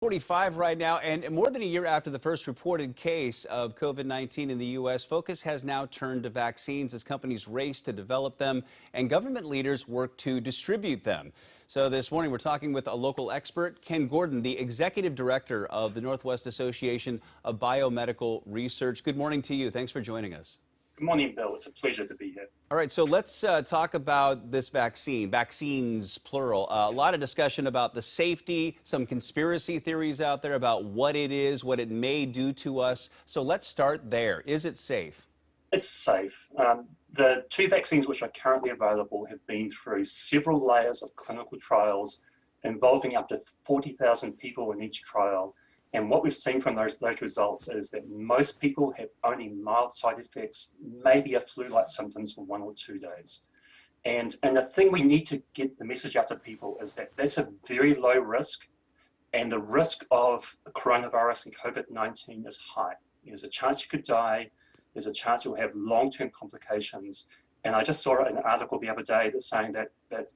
45 right now, and more than a year after the first reported case of COVID-19 in the U.S., focus has now turned to vaccines as companies race to develop them and government leaders work to distribute them. So this morning we're talking with a local expert, Ken Gordon, the executive director of the Northwest Association of Biomedical Research. Good morning to you. Thanks for joining us. Good morning, Bill. It's a pleasure to be here. All right, so let's talk about this vaccines, plural. A lot of discussion about the safety, some conspiracy theories out there about what it is, what it may do to us. So let's start there. Is it safe? It's safe. The two vaccines which are currently available have been through several layers of clinical trials involving up to 40,000 people in each trial. And what we've seen from those results is that most people have only mild side effects, maybe a flu-like symptoms for 1 or 2 days. And the thing we need to get the message out to people is that that's a very low risk, and the risk of coronavirus and COVID-19 is high. There's a chance you could die. There's a chance you'll have long-term complications. And I just saw an article the other day that's saying that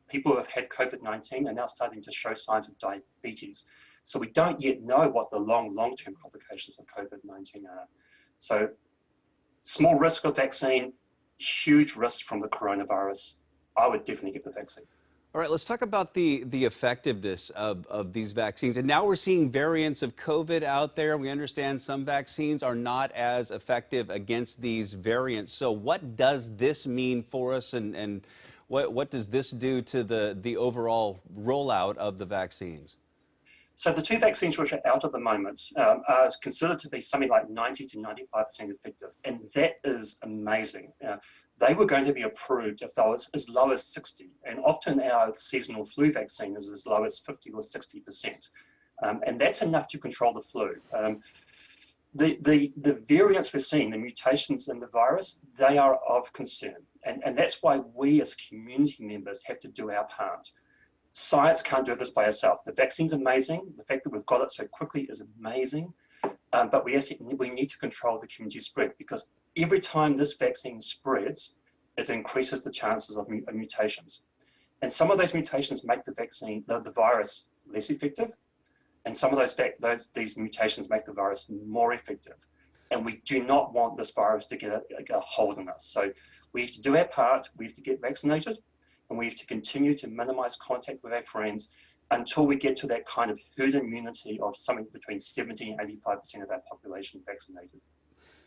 people who have had COVID-19 are now starting to show signs of diabetes. So we don't yet know what the long-term complications of COVID-19 are. So small risk of vaccine, huge risk from the coronavirus. I would definitely get the vaccine. All right, let's talk about the effectiveness of these vaccines. And now we're seeing variants of COVID out there. We understand some vaccines are not as effective against these variants. So what does this mean for us, and what does this do to the overall rollout of the vaccines? So the two vaccines which are out at the moment are considered to be something like 90 to 95% effective, and that is amazing. They were going to be approved if they were as low as 60, and often our seasonal flu vaccine is as low as 50 or 60%, and that's enough to control the flu. The variants we're seeing, the mutations in the virus, they are of concern, and that's why we as community members have to do our part. Science can't do this by itself. The vaccine's amazing. The fact that we've got it so quickly is amazing. But we need to control the community spread, because every time this vaccine spreads, it increases the chances of mutations. And some of those mutations make the virus less effective. And some of these mutations make the virus more effective. And we do not want this virus to get a hold on us. So we have to do our part. We have to get vaccinated. And we have to continue to minimize contact with our friends until we get to that kind of herd immunity of something between 70 and 85% of our population vaccinated.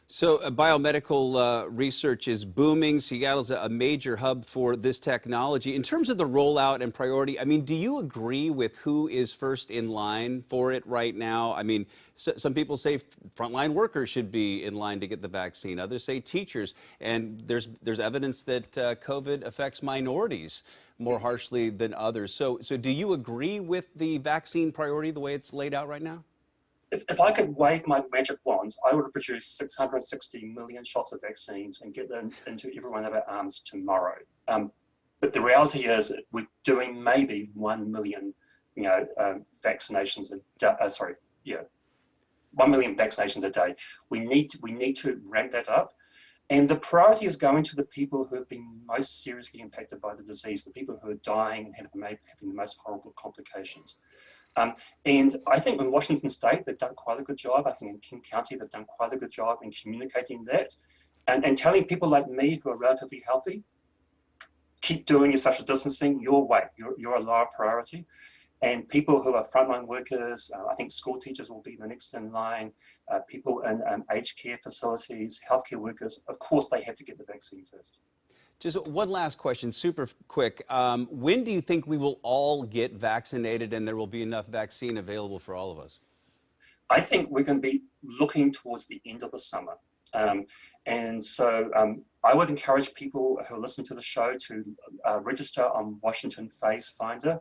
So biomedical research is booming. Seattle's a major hub for this technology. In terms of the rollout and priority, I mean, do you agree with who is first in line for it right now? I mean, some people say frontline workers should be in line to get the vaccine. Others say teachers. And there's evidence that COVID affects minorities more harshly than others. So do you agree with the vaccine priority the way it's laid out right now? If I could wave my magic wand, I would have produced 660 million shots of vaccines and get them into every one of our arms tomorrow. But the reality is that we're doing maybe 1 million, vaccinations a day. 1 million vaccinations a day. We need to ramp that up. And the priority is going to the people who have been most seriously impacted by the disease, the people who are dying and having the most horrible complications. And I think in Washington State, they've done quite a good job. I think in King County, they've done quite a good job in communicating that and telling people like me who are relatively healthy, keep doing your social distancing your way. You're a lower priority. And people who are frontline workers, I think school teachers will be the next in line, people in aged care facilities, healthcare workers, of course, they have to get the vaccine first. Just one last question, super quick. When do you think we will all get vaccinated and there will be enough vaccine available for all of us? I think we're going to be looking towards the end of the summer. And so I would encourage people who listen to the show to register on Washington Phase Finder.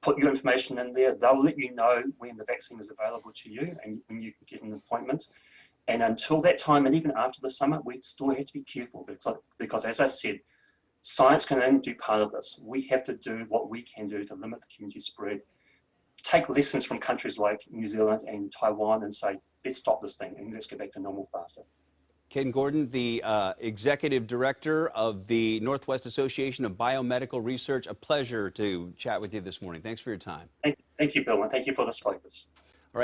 Put your information in there. They'll let you know when the vaccine is available to you and when you can get an appointment. And until that time, and even after the summer, we still have to be careful because as I said, science can only do part of this. We have to do what we can do to limit the community spread. Take lessons from countries like New Zealand and Taiwan and say, let's stop this thing and let's get back to normal faster. Ken Gordon, the Executive Director of the Northwest Association of Biomedical Research. A pleasure to chat with you this morning. Thanks for your time. Thank you, Bill, and thank you for this focus.